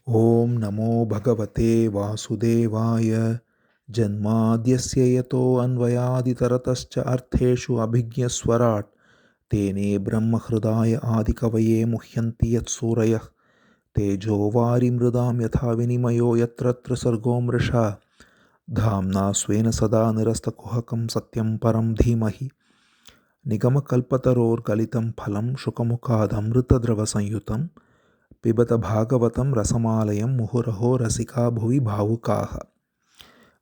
Om Namo Bhagavate Vasudevaya Janmadhyasya Yato Anvayaditaratascha Artheshu Abhigyaswarat Tene Brahma Hridaya Adikavaye Muhyanti Yat Surayah Tejovari Mridam Yatha Vinimayo Yatratra Sargo Mrisha Dhamna Svena Sada Nirastakuhakam Satyam Param Dhimahi Nigama Kalpataror Galitam Phalam Shukamukadamrita Drava Sanyutam Pibata Bhagavatam Rasamalayam Muhuraho Rasika Bhuvi Bhavukaha.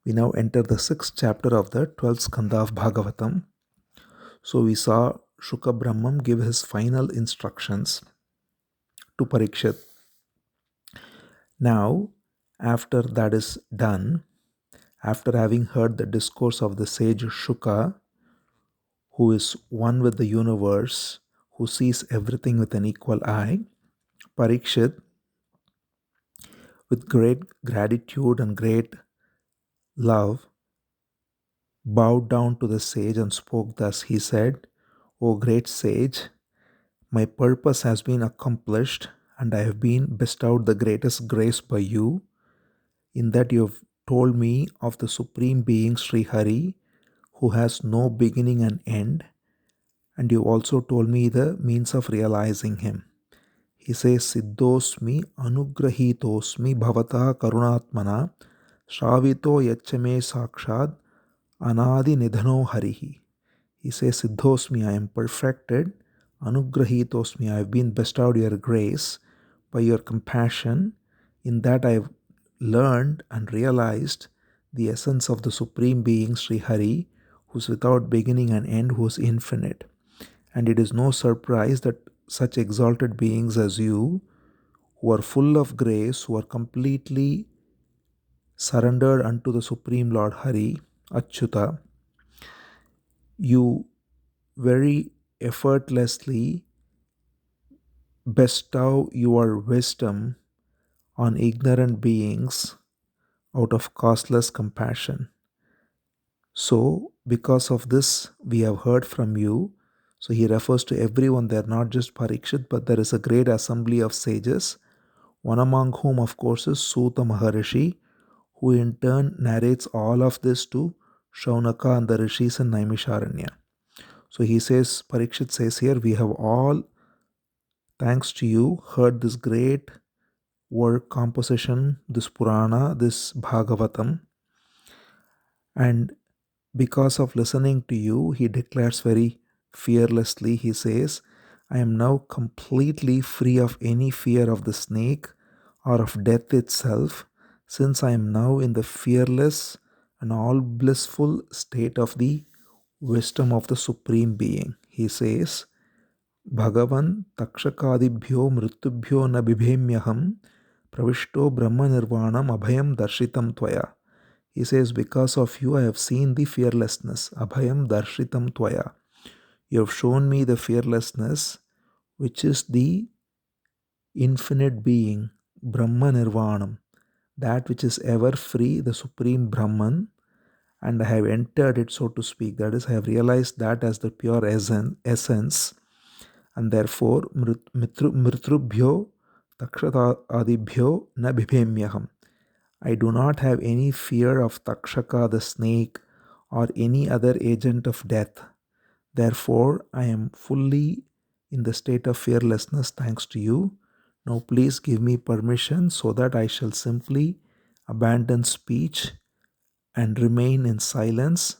We now enter the 6th chapter of the 12th Skandha of Bhagavatam. So we saw Shuka Brahmam give his final instructions to Parikshit. Now, after that is done, after having heard the discourse of the sage Shuka, who is one with the universe, who sees everything with an equal eye, Parikshit, with great gratitude and great love, bowed down to the sage and spoke thus. He said, O great sage, my purpose has been accomplished, and I have been bestowed the greatest grace by you, in that you have told me of the Supreme Being Sri Hari, who has no beginning and end, and you also told me the means of realizing him. He says, Siddhosmi anugrahitosmi bhavata karunatmana shravito yachame sakshad anadi nidhano harihi. He says, Siddhosmi, I am perfected. Anugrahitosmi, I have been bestowed your grace by your compassion. In that I have learned and realized the essence of the Supreme Being, Sri Hari, who is without beginning and end, who is infinite. And it is no surprise that such exalted beings as you, who are full of grace, who are completely surrendered unto the Supreme Lord Hari, Achyuta, you very effortlessly bestow your wisdom on ignorant beings out of causeless compassion. So, because of this, we have heard from you. So, he refers to everyone there, not just Parikshit, but there is a great assembly of sages, one among whom, of course, is Suta Maharishi, who in turn narrates all of this to Shaunaka and the Rishis in Naimisharanya. So he says, Parikshit says here, we have all, thanks to you, heard this great work composition, this Purana, this Bhagavatam. And because of listening to you, he declares very fearlessly, he says, I am now completely free of any fear of the snake or of death itself, since I am now in the fearless and all blissful state of the wisdom of the Supreme Being. He says, Bhagavan takshakadibhyo mrityubhyo na bibhemyaham pravishto brahma nirvanam abhayam darshitam tvaya. He says, because of you I have seen the fearlessness. Abhayam darshitam tvaya. You have shown me the fearlessness, which is the infinite being, Brahma Nirvanam, that which is ever free, the Supreme Brahman, and I have entered it, so to speak. That is, I have realized that as the pure essence, and therefore, mritrubhyo takshadibhyo na bibhemyaham. I do not have any fear of Takshaka the snake or any other agent of death. Therefore, I am fully in the state of fearlessness thanks to you. Now please give me permission so that I shall simply abandon speech and remain in silence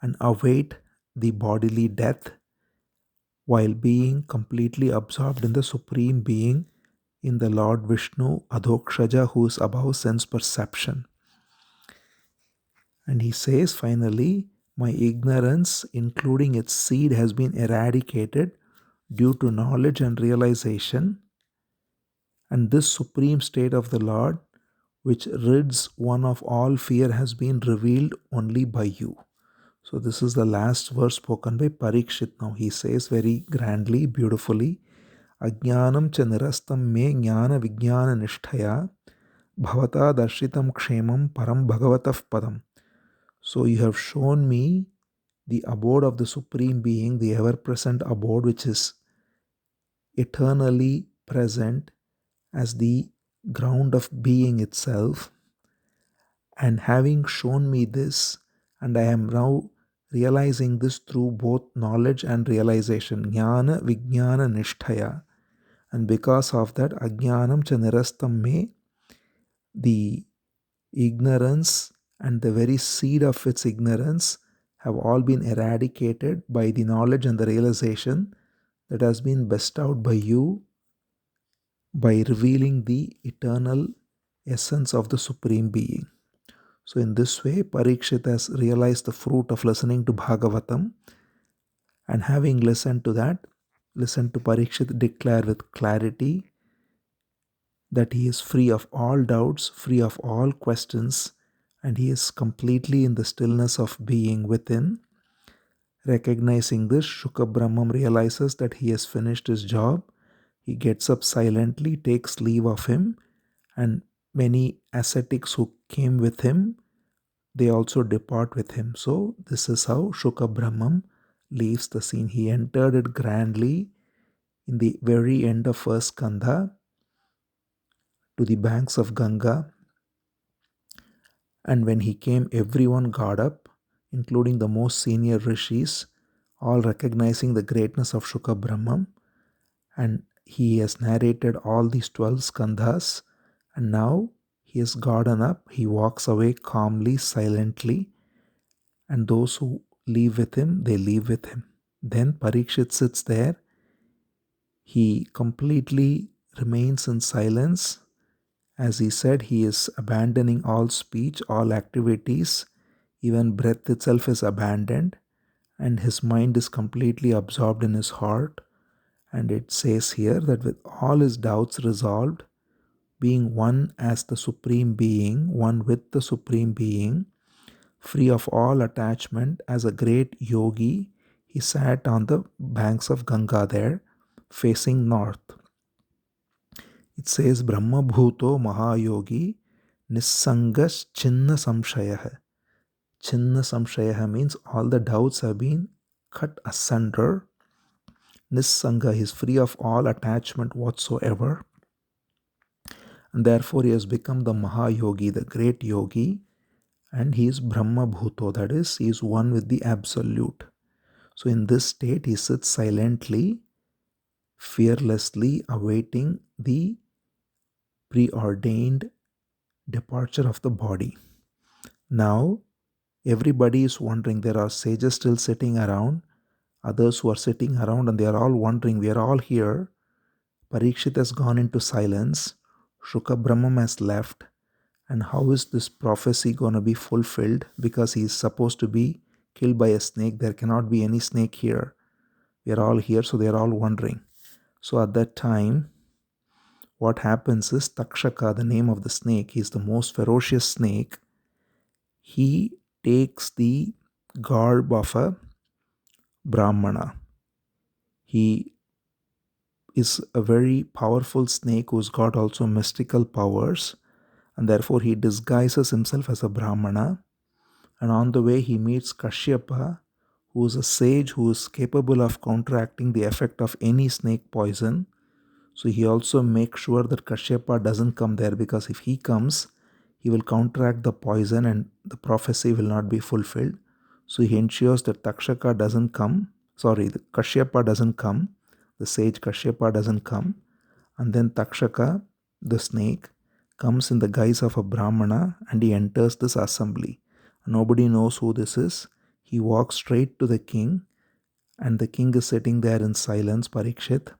and await the bodily death while being completely absorbed in the Supreme Being, in the Lord Vishnu, Adhokshaja, who is above sense perception. And he says finally, my ignorance, including its seed, has been eradicated due to knowledge and realization. And this supreme state of the Lord, which rids one of all fear, has been revealed only by you. So this is the last verse spoken by Parikshit. Now he says very grandly, beautifully, Ajnanam cha nirastam me jnana vijnana nishtaya bhavata darshitam kshemam param bhagavatav padam. So you have shown me the abode of the Supreme Being, the ever-present abode, which is eternally present as the ground of being itself. And having shown me this, and I am now realizing this through both knowledge and realization, jnana vijnana nishtaya. And because of that, ajnanam cha nirastam me, the ignorance and the very seed of its ignorance have all been eradicated by the knowledge and the realization that has been bestowed by you by revealing the eternal essence of the Supreme Being. So, in this way, Parikshit has realized the fruit of listening to Bhagavatam, and having listened to that, listened to Parikshit declare with clarity that he is free of all doubts, free of all questions, and he is completely in the stillness of being within. Recognizing this, Shuka Brahmam realizes that he has finished his job. He gets up silently, takes leave of him, and many ascetics who came with him, they also depart with him. So, this is how Shuka Brahmam leaves the scene. He entered it grandly in the very end of first Skandha to the banks of Ganga. And when he came, everyone got up, including the most senior rishis, all recognizing the greatness of Shuka Brahmam. And he has narrated all these 12 skandhas. And now he has gotten up, he walks away calmly, silently. And those who leave with him, they leave with him. Then Parikshit sits there. He completely remains in silence. As he said, he is abandoning all speech, all activities, even breath itself is abandoned, and his mind is completely absorbed in his heart. And it says here that with all his doubts resolved, being one as the Supreme Being, one with the Supreme Being, free of all attachment, as a great yogi, he sat on the banks of Ganga there, facing north. It says Brahma Bhuto Mahayogi Nissangas Chinna Samshayah. Chinna Samshayah means all the doubts have been cut asunder. Nissanga is free of all attachment whatsoever. And therefore he has become the Mahayogi, the great yogi. And he is Brahma Bhuto, that is, he is one with the Absolute. So in this state, he sits silently, fearlessly awaiting the preordained departure of the body. Now, everybody is wondering, there are sages still sitting around, others who are sitting around, and they are all wondering, we are all here. Parikshit has gone into silence, Shuka Brahmam has left, and how is this prophecy going to be fulfilled? Because he is supposed to be killed by a snake. There cannot be any snake here. We are all here, so they are all wondering. So at that time, what happens is Takshaka, the name of the snake, he is the most ferocious snake. He takes the garb of a Brahmana. He is a very powerful snake who's got also mystical powers, and therefore he disguises himself as a Brahmana. And on the way, he meets Kashyapa, who is a sage who is capable of counteracting the effect of any snake poison. So he also makes sure that Kashyapa doesn't come there, because if he comes, he will counteract the poison and the prophecy will not be fulfilled. So he ensures that Takshaka doesn't come. The Kashyapa doesn't come. The sage Kashyapa doesn't come. And then Takshaka, the snake, comes in the guise of a Brahmana and he enters this assembly. Nobody knows who this is. He walks straight to the king, and the king is sitting there in silence, Parikshit.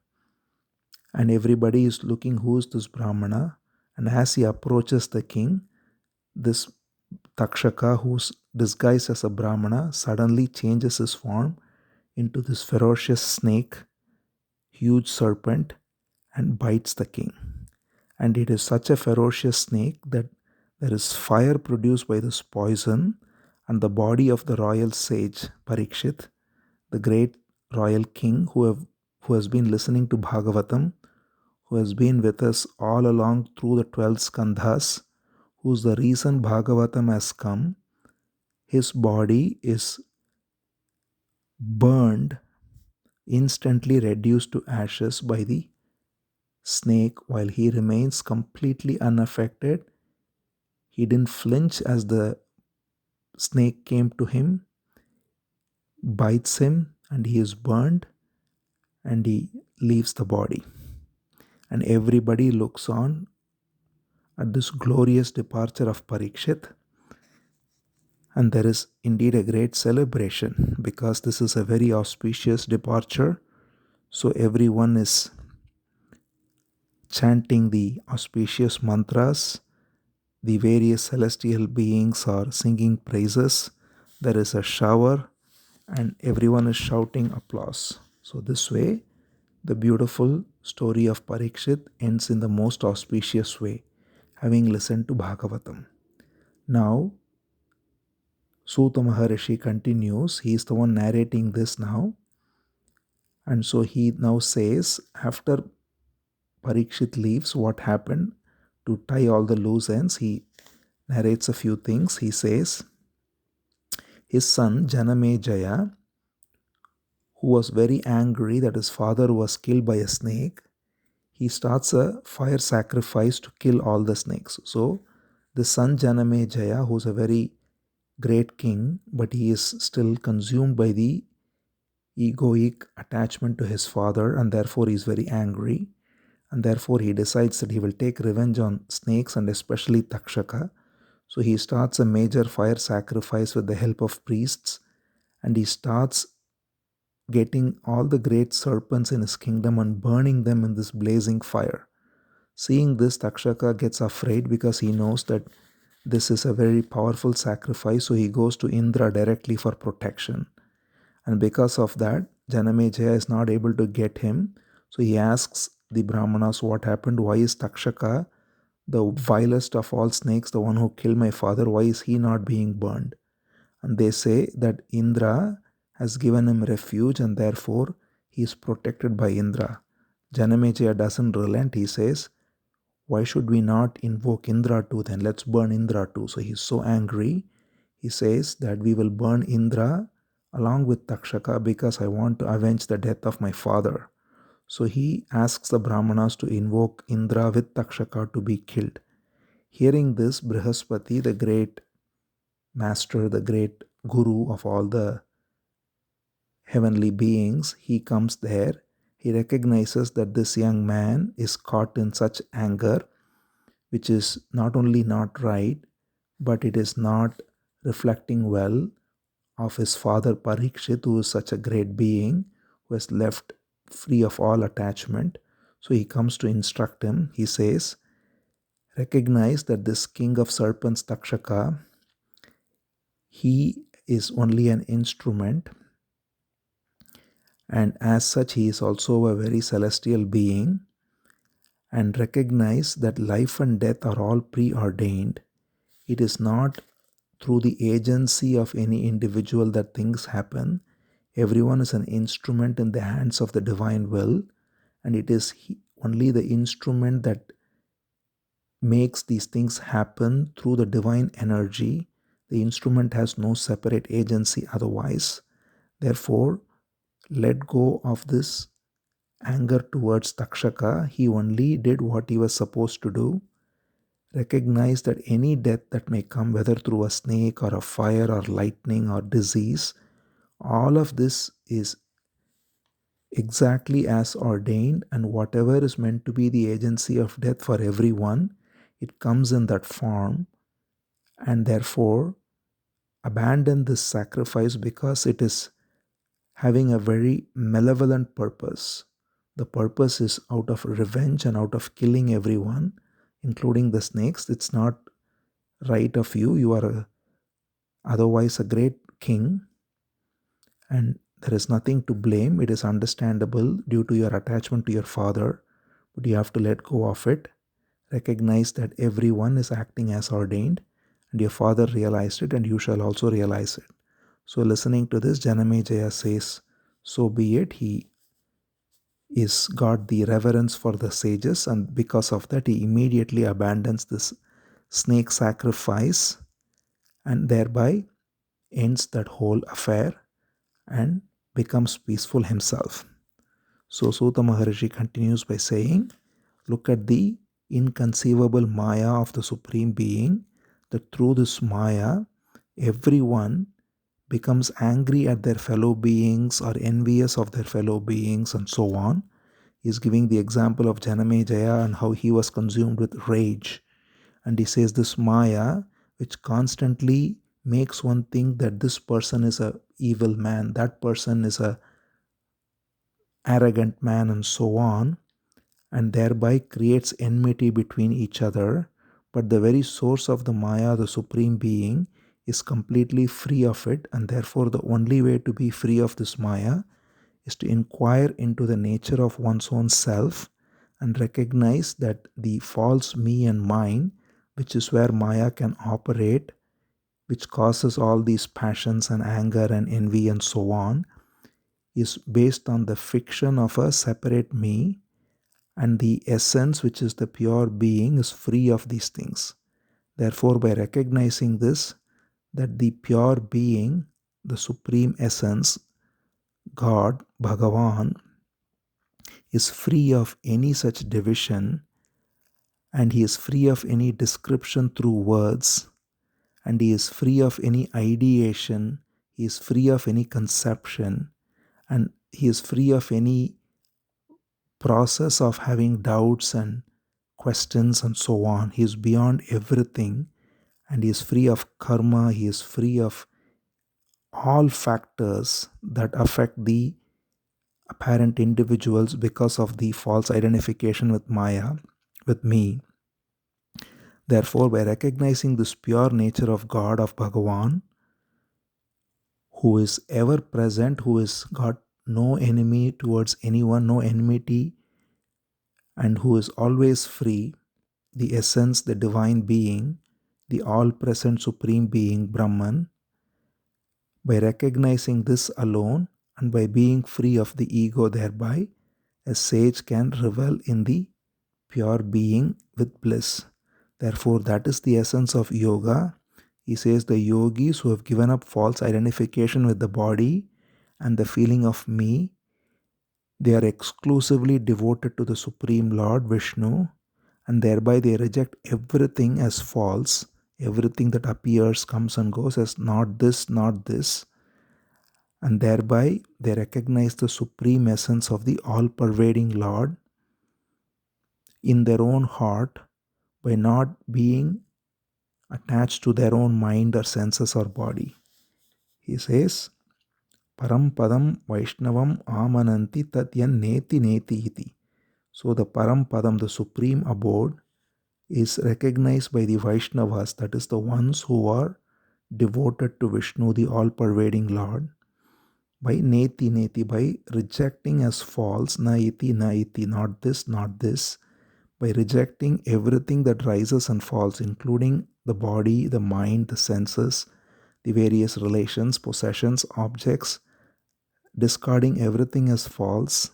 And everybody is looking, who is this Brahmana? And as he approaches the king, this Takshaka, who's disguised as a Brahmana, suddenly changes his form into this ferocious snake, huge serpent, and bites the king. And it is such a ferocious snake that there is fire produced by this poison, and the body of the royal sage Parikshit, the great royal king who has been listening to Bhagavatam, who has been with us all along through the 12 skandhas, who's the reason Bhagavatam has come, his body is burned, instantly reduced to ashes by the snake, while he remains completely unaffected. He didn't flinch as the snake came to him, bites him, and he is burned, and he leaves the body. And everybody looks on at this glorious departure of Parikshit. And there is indeed a great celebration because this is a very auspicious departure. So everyone is chanting the auspicious mantras. The various celestial beings are singing praises. There is a shower and everyone is shouting applause. So, this way, the beautiful story of Parikshit ends in the most auspicious way, having listened to Bhagavatam. Now, Suta Maharishi continues, he is the one narrating this now. And so he now says, after Parikshit leaves, what happened to tie all the loose ends? He narrates a few things. He says, his son Janamejaya, who was very angry that his father was killed by a snake, he starts a fire sacrifice to kill all the snakes. So, the son Janamejaya, who's a very great king, but he is still consumed by the egoic attachment to his father, and therefore he is very angry. And therefore he decides that he will take revenge on snakes and especially Takshaka. So he starts a major fire sacrifice with the help of priests, and he starts getting all the great serpents in his kingdom and burning them in this blazing fire. Seeing this, Takshaka gets afraid because he knows that this is a very powerful sacrifice, so he goes to Indra directly for protection. And because of that, Janamejaya is not able to get him. So he asks the Brahmanas what happened. Why is Takshaka, the vilest of all snakes, the one who killed my father, why is he not being burned? And they say that Indra has given him refuge and therefore he is protected by Indra. Janamejaya doesn't relent. He says, why should we not invoke Indra too? Then let's burn Indra too. So he's so angry. He says that we will burn Indra along with Takshaka because I want to avenge the death of my father. So he asks the Brahmanas to invoke Indra with Takshaka to be killed. Hearing this, Brihaspati, the great master, the great guru of all the heavenly beings, he comes there. He recognizes that this young man is caught in such anger, which is not only not right, but it is not reflecting well of his father Parikshit, who is such a great being, who has left free of all attachment. So he comes to instruct him. He says, recognize that this king of serpents, Takshaka, he is only an instrument, and as such he is also a very celestial being. And recognize that life and death are all preordained. It is not through the agency of any individual that things happen. Everyone is an instrument in the hands of the divine will, and it is only the instrument that makes these things happen through the divine energy. The instrument has no separate agency otherwise. Therefore, let go of this anger towards Takshaka. He only did what he was supposed to do. Recognize that any death that may come, whether through a snake or a fire or lightning or disease, all of this is exactly as ordained, and whatever is meant to be the agency of death for everyone, it comes in that form. And therefore, abandon this sacrifice because it is having a very malevolent purpose. The purpose is out of revenge and out of killing everyone, including the snakes. It's not right of you. You are otherwise a great king, and there is nothing to blame. It is understandable due to your attachment to your father, but you have to let go of it. Recognize that everyone is acting as ordained, and your father realized it, and you shall also realize it. So, listening to this, Janamejaya says, so be it. He is got the reverence for the sages, and because of that, he immediately abandons this snake sacrifice and thereby ends that whole affair and becomes peaceful himself. So Suta Maharishi continues by saying, look at the inconceivable Maya of the Supreme Being, that through this Maya, everyone becomes angry at their fellow beings or envious of their fellow beings and so on. He's giving the example of Janamejaya and how he was consumed with rage. And he says this Maya, which constantly makes one think that this person is a evil man, that person is a arrogant man and so on, and thereby creates enmity between each other. But the very source of the Maya, the Supreme Being, is completely free of it, and therefore the only way to be free of this Maya is to inquire into the nature of one's own self and recognize that the false me and mine, which is where Maya can operate, which causes all these passions and anger and envy and so on, is based on the fiction of a separate me, and the essence, which is the pure being, is free of these things. Therefore, by recognizing this, that the pure being, the supreme essence, God, Bhagavan, is free of any such division, and he is free of any description through words, and he is free of any ideation, he is free of any conception, and he is free of any process of having doubts and questions and so on. He is beyond everything, and he is free of karma, he is free of all factors that affect the apparent individuals because of the false identification with Maya, with me. Therefore, by recognizing this pure nature of God, of Bhagavan, who is ever present, who has got no enemy towards anyone, no enmity, and who is always free, the essence, the divine being, the all-present supreme being, Brahman, by recognizing this alone and by being free of the ego thereby, a sage can revel in the pure being with bliss. Therefore, that is the essence of yoga. He says the yogis who have given up false identification with the body and the feeling of me, they are exclusively devoted to the Supreme Lord Vishnu, and thereby they reject everything as false. Everything that appears, comes and goes as not this, not this. And thereby they recognize the supreme essence of the all-pervading Lord in their own heart by not being attached to their own mind or senses or body. He says, Param Padam Vaishnavam Amananti Tat Yan Neti Neti Iti. So the Param Padam, the supreme abode, is recognized by the Vaishnavas, that is the ones who are devoted to Vishnu, the all-pervading Lord, by Neti Neti, by rejecting as false, Naiti Naiti, not this, not this, by rejecting everything that rises and falls, including the body, the mind, the senses, the various relations, possessions, objects, discarding everything as false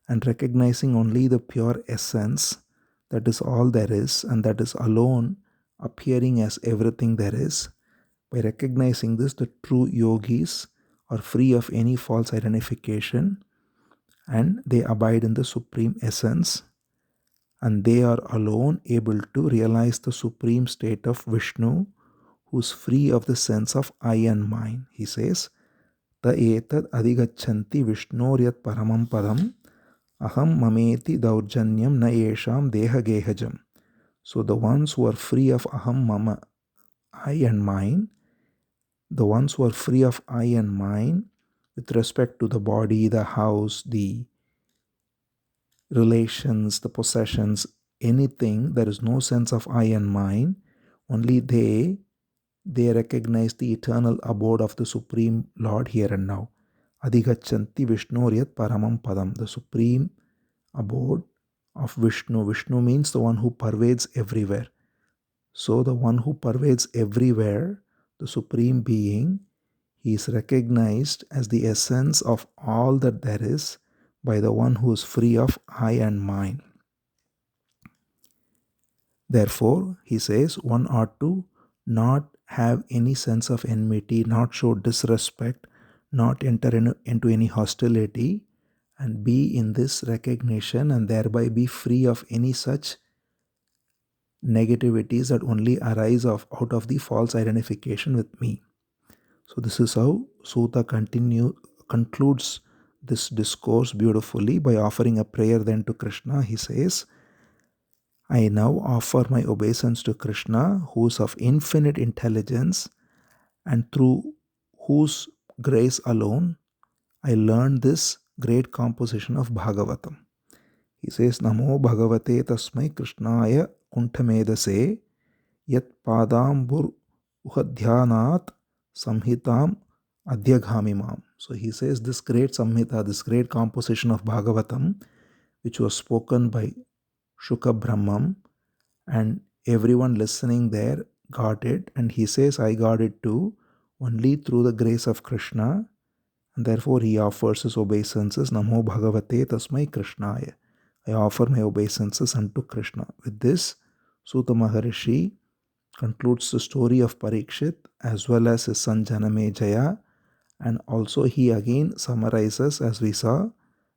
and recognizing only the pure essence, that is all there is, and that is alone appearing as everything there is. By recognizing this, the true yogis are free of any false identification and they abide in the supreme essence, and they are alone able to realize the supreme state of Vishnu, who is free of the sense of I and mine. He says, Ta etad adigachanti Vishnoryat paramam padam aham mameti daurjanyam na esham deha gehajam. So the ones who are free of aham mama, I and mine, the ones who are free of I and mine with respect to the body, the house, the relations, the possessions, anything, there is no sense of I and mine, only they recognize the eternal abode of the Supreme Lord here and now. Adigachanti Vishnoryat paramam padam, the supreme abode of Vishnu. Vishnu means the one who pervades everywhere. So the one who pervades everywhere, the supreme being, he is recognized as the essence of all that there is by the one who is free of I and mine. Therefore, he says, one ought to not have any sense of enmity, not show disrespect, not enter into any hostility, and be in this recognition and thereby be free of any such negativities that only arise out of the false identification with me. So this is how Sutta concludes this discourse beautifully by offering a prayer then to Krishna. He says, I now offer my obeisance to Krishna, who is of infinite intelligence, and through whose grace alone I learned this great composition of Bhagavatam. He says, Namo Bhagavate Tasmai Krishnaya Kuntamedase Yat Padambur Uhadhyanat Samhitam Adhyagamimam. So he says this great Samhita, this great composition of Bhagavatam, which was spoken by Shuka Brahmam, and everyone listening there got it, and he says, I got it too, only through the grace of Krishna, and therefore he offers his obeisances, Namo Bhagavate Tasmai Krishnaya. I offer my obeisances unto Krishna. With this, Sutta Maharishi concludes the story of Parikshit as well as his son Janamejaya, and also he again summarizes, as we saw,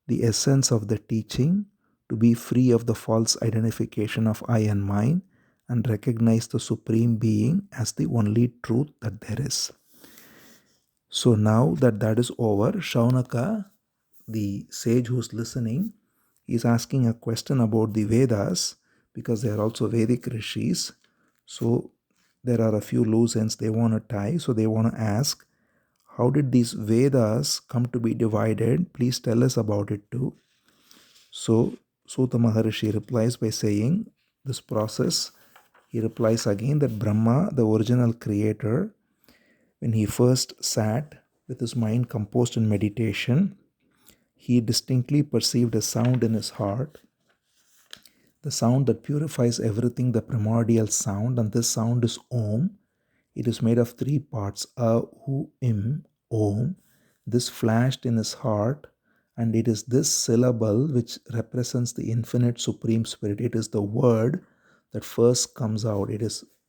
the essence of the teaching to be free of the false identification of I and mine and recognize the Supreme Being as the only truth that there is. So now that is over, Shaunaka, the sage who's listening, is asking a question about the Vedas, because they are also Vedic rishis. So there are a few loose ends they want to tie. So they want to ask, how did these Vedas come to be divided? Please tell us about it too. So Sutta Maharishi replies by saying this process. He replies again that Brahma, the original creator, when he first sat with his mind composed in meditation, he distinctly perceived a sound in his heart, the sound that purifies everything, the primordial sound, and this sound is Om. It is made of three parts, A, U, Im, Om. This flashed in his heart, and it is this syllable which represents the infinite Supreme Spirit. It is the word that first comes out.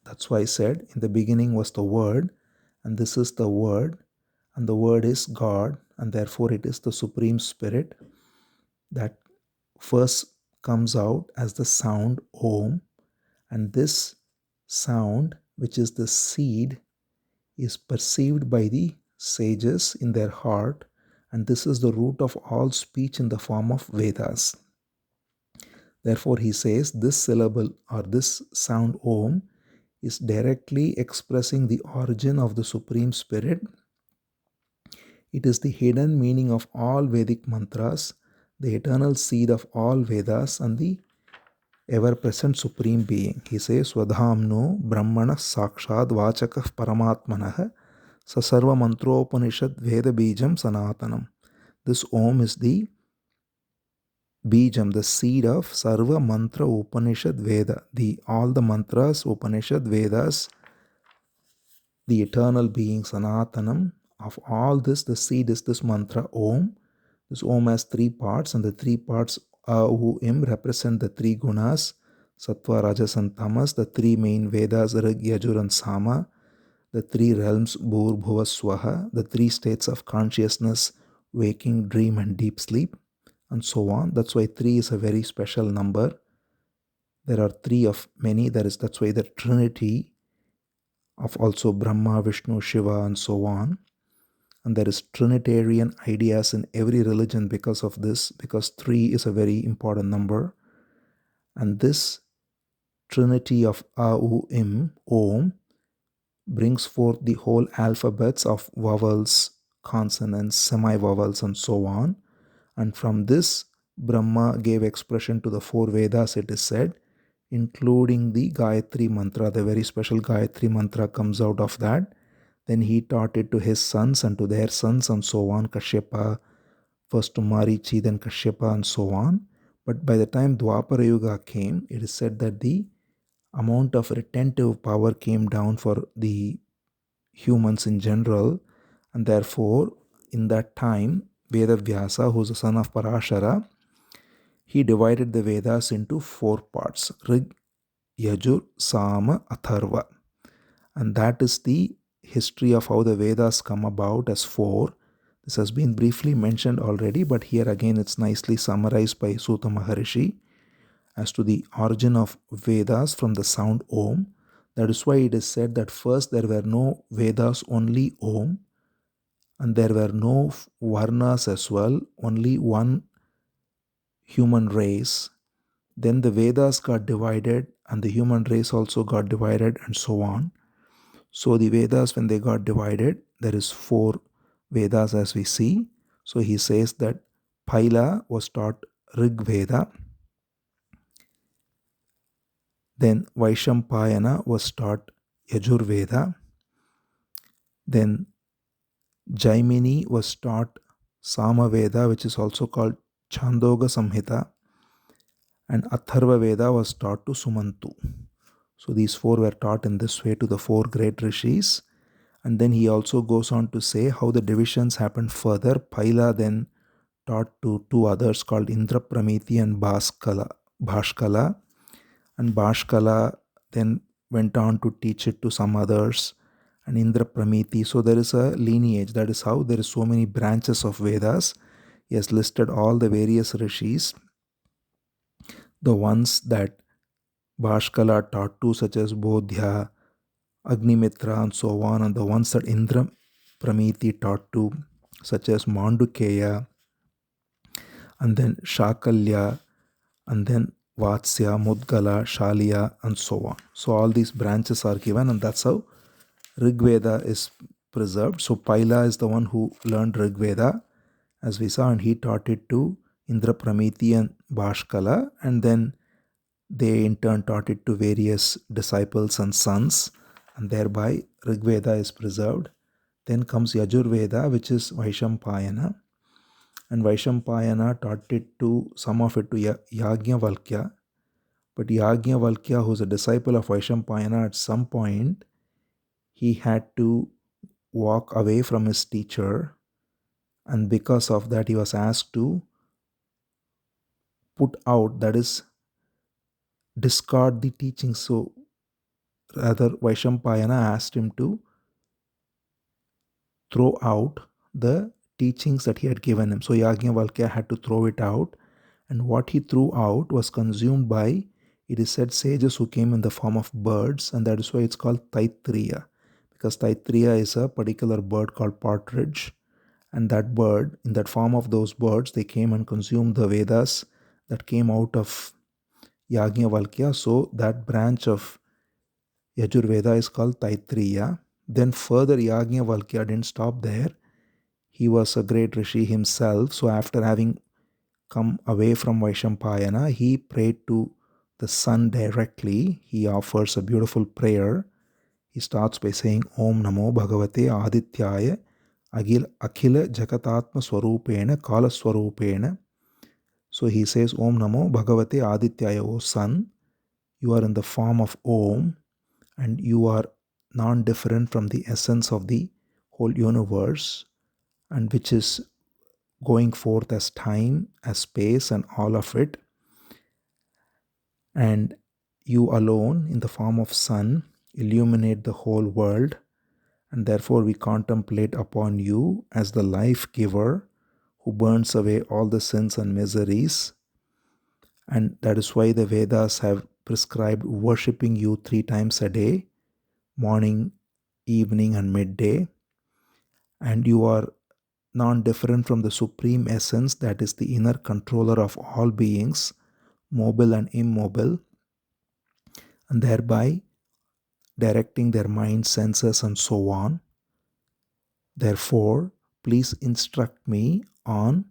That's why I said, in the beginning was the word, and this is the word, and the word is God, and therefore it is the Supreme Spirit that first comes out as the sound Om, and this sound, which is the seed, is perceived by the sages in their heart, and this is the root of all speech in the form of Vedas. Therefore, he says this syllable or this sound Om is directly expressing the origin of the Supreme Spirit. It is the hidden meaning of all Vedic mantras, the eternal seed of all Vedas, and the ever-present Supreme Being. He says, Svadhamno Brahmana Sakshad Vachakah Paramatmanah Sasarva Mantropanishad Veda Bijam Sanatanam. This Om is the Bijam, the seed of Sarva Mantra Upanishad Veda. All the mantras, Upanishad, Vedas, the eternal being Sanatanam. Of all this, the seed is this mantra Om. This Om has three parts, and the three parts Im represent the three gunas, Sattva, Rajas, and Tamas, the three main Vedas, Rig, Yajur, and Sama, the three realms, Bhur, Bhuva, Swaha, the three states of consciousness, waking, dream, and deep sleep, and so on. That's why three is a very special number. There are three of many. That's why the Trinity of also Brahma, Vishnu, Shiva, and so on. And there is Trinitarian ideas in every religion because of this, because 3 is a very important number. And this Trinity of A-U, Im, Om, brings forth the whole alphabets of vowels, consonants, semi-vowels, and so on. And from this, Brahma gave expression to the 4 Vedas, it is said, including the Gayatri Mantra. The very special Gayatri Mantra comes out of that. Then he taught it to his sons and to their sons and so on, Kashyapa, first to Marichi, then Kashyapa and so on. But by the time Dwapara Yuga came, it is said that the amount of retentive power came down for the humans in general, and therefore in that time, Vedavyasa, who is the son of Parashara, he divided the Vedas into 4 parts, Rig, Yajur, Sama, Atharva. And that is the history of how the Vedas come about as 4. This has been briefly mentioned already, but here again it's nicely summarized by Sutta Maharishi as to the origin of Vedas from the sound Om. That is why it is said that first there were no Vedas, only Om, and there were no Varnas as well, only one human race. Then the Vedas got divided, and the human race also got divided, and so on. So the Vedas, when they got divided, there is 4 Vedas as we see. So he says that Paila was taught Rig Veda, then Vaishampayana was taught Yajur Veda, then Jaimini was taught Sama Veda, which is also called Chandoga Samhita, and Atharva Veda was taught to Sumantu. So these 4 were taught in this way to the 4 great rishis. And then he also goes on to say how the divisions happened further. Paila then taught to 2 others called Indrapramiti and Bhashkala. And Bhashkala then went on to teach it to some others, and Indrapramiti. So there is a lineage. That is how there is so many branches of Vedas. He has listed all the various rishis, the ones that Bhashkala taught to, such as Bodhya, Agnimitra, and so on, and the ones that Indra Pramiti taught to, such as Mandukeya, and then Shakalya, and then Vatsya, Mudgala, Shalya, and so on. So all these branches are given, and that's how Rig Veda is preserved. So Paila is the one who learned Rig Veda, as we saw, and he taught it to Indra Pramiti and Bhashkala, and then they in turn taught it to various disciples and sons, and thereby Rig Veda is preserved. Then comes Yajur Veda, which is Vaishampayana, and Vaishampayana taught it to some of it to Yajnavalkya. But Yajnavalkya, who's a disciple of Vaishampayana, at some point he had to walk away from his teacher, and because of that he was asked to put out, that is, discard the teaching. So rather, Vaishampayana asked him to throw out the teachings that he had given him. So Yajnavalkya had to throw it out, and what he threw out was consumed by, it is said, sages who came in the form of birds, and that is why it's called Taittiriya, because Taittiriya is a particular bird called partridge, and that bird, in that form of those birds, they came and consumed the Vedas that came out of Yajnavalkya. So that branch of Yajurveda is called Taittiriya. Then further, Yajnavalkya didn't stop there. He was a great rishi himself. So after having come away from Vaishampayana, he prayed to the sun directly. He offers a beautiful prayer. He starts by saying, Om Namo Bhagavate Adityaya Akhila Jagatatma Swarupena Kala Swarupena. So he says, Om Namo Bhagavate Adityaya, O sun, you are in the form of Om, and you are non-different from the essence of the whole universe, and which is going forth as time, as space, and all of it. And you alone, in the form of sun, illuminate the whole world, and therefore we contemplate upon you as the life giver who burns away all the sins and miseries. And that is why the Vedas have prescribed worshipping you 3 times a day, morning, evening, and midday. And you are non-different from the supreme essence, that is the inner controller of all beings, mobile and immobile, and thereby directing their mind, senses, and so on. Therefore, please instruct me on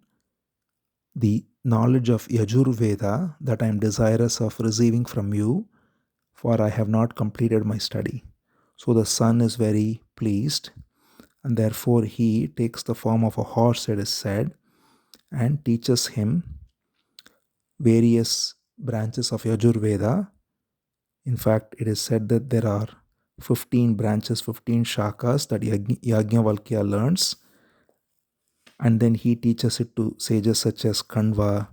the knowledge of Yajur Veda that I am desirous of receiving from you, for I have not completed my study. So the sun is very pleased, and therefore he takes the form of a horse, it is said, and teaches him various branches of Yajur Veda. In fact, it is said that there are 15 branches, 15 shakas that Yajnavalkya learns, and then he teaches it to sages such as Skandha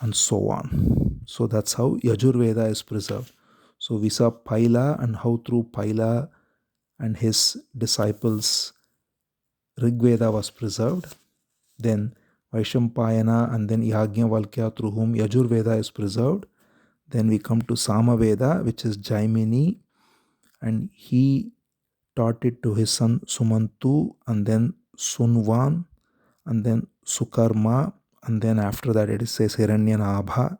and so on. So that's how Yajur Veda is preserved. So we saw Paila and how through Paila and his disciples Rig Veda was preserved. then Vaishampayana, and then Yajnavalkya, through whom Yajurveda is preserved. Then we come to Samaveda, which is Jaimini, and he taught it to his son Sumantu, and then Sunvan, and then Sukarma, and then after that it says Hiranyanabha,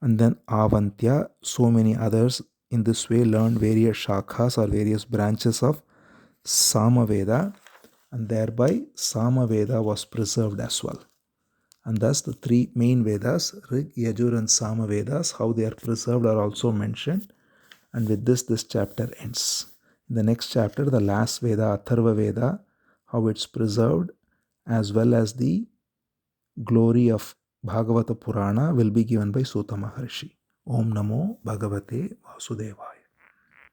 and then Avantya. So many others in this way learned various shakhas or various branches of Samaveda, and thereby Samaveda was preserved as well. And thus the three main Vedas, Rig, Yajur and Samavedas, how they are preserved are also mentioned. And with this chapter ends. In the next chapter, the last Veda, Atharva Veda, how it's preserved, as well as the glory of Bhagavata Purana will be given by Sutta Maharshi. Om Namo Bhagavate Vasudevaya.